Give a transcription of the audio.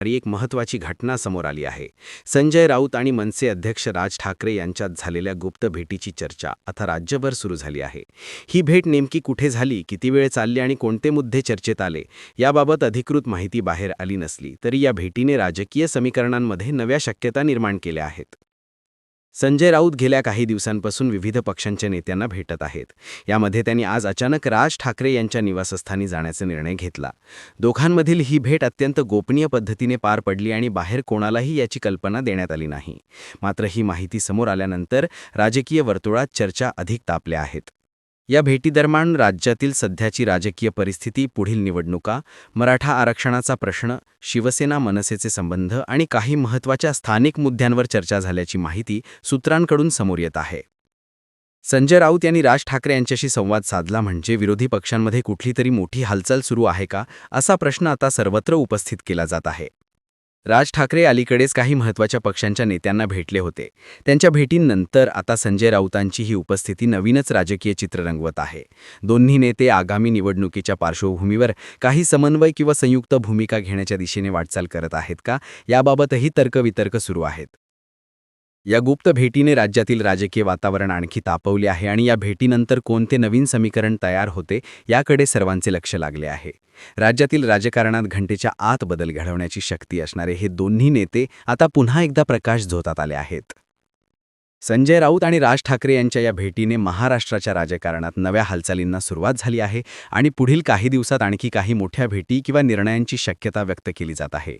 एक महत्त्वाची घटना समोर आली आहे. संजय राऊत आणि मनसे अध्यक्ष राज ठाकरे यांच्यात झालेल्या गुप्त भेटीची चर्चा आता राज्यभर सुरू झाली आहे. ही भेट नेमकी कुठे झाली, किती वेळ चालली आणि कोणते मुद्दे चर्चेत आले, याबाबत अधिकृत माहिती बाहेर आली नसली तरी या भेटीने राजकीय समीकरणांमध्ये नव्या शक्यता निर्माण केल्या आहेत. संजय राऊत गेल्या काही दिवसांपासून विविध पक्षांच्या नेत्यांना भेटत आहेत. यामध्ये त्यांनी आज अचानक राज ठाकरे यांच्या निवासस्थानी जाण्याचा निर्णय घेतला. दोघांमधील ही भेट अत्यंत गोपनीय पद्धतीने पार पडली आणि बाहेर कोणालाही याची कल्पना देण्यात आली नाही. मात्र ही माहिती समोर आल्यानंतर राजकीय वर्तुळात चर्चा अधिक तापल्या आहेत. या भेटीदरम्यान राज्यातील सध्याची राजकीय परिस्थिती, पुढील निवडणुका, मराठा आरक्षणाचा प्रश्न, शिवसेना मनसेचे संबंध आणि काही महत्त्वाच्या स्थानिक मुद्द्यांवर चर्चा झाल्याची माहिती सूत्रांकडून समोर येत आहे. संजय राऊत यांनी राज ठाकरे यांच्याशी संवाद साधला म्हणजे विरोधी पक्षांमध्ये कुठली तरी मोठी हालचाल सुरू आहे का, असा प्रश्न आता सर्वत्र उपस्थित केला जात आहे. राज ठाकरे अलीकडेच काही महत्त्वाच्या पक्षांच्या नेत्यांना भेटले होते. त्यांच्या भेटींनंतर आता संजय राऊतांची ही उपस्थिती नवीनच राजकीय चित्र रंगवत आहे. दोन्ही नेते आगामी निवडणुकीच्या पार्श्वभूमीवर काही समन्वय किंवा संयुक्त भूमिका घेण्याच्या दिशेने वाटचाल करत आहेत का, याबाबतही तर्कवितर्क सुरू आहेत. या गुप्त भेटीने राज्यातील राजकीय वातावरण आणखी तापवले आहे आणि या भेटीनंतर कोणते नवीन समीकरण तयार होते याकडे सर्वांचे लक्ष लागले आहे. राज्यातील राजकारणात घंटेच्या आत बदल घडवण्याची शक्ती असणारे हे दोन्ही नेते आता पुन्हा एकदा प्रकाश झोतात आले आहेत. संजय राऊत आणि राज ठाकरे यांच्या या भेटीने महाराष्ट्राच्या राजकारणात नव्या हालचालींना सुरुवात झाली आहे आणि पुढील काही दिवसात आणखी काही मोठ्या भेटी किंवा निर्णयांची शक्यता व्यक्त केली जात आहे.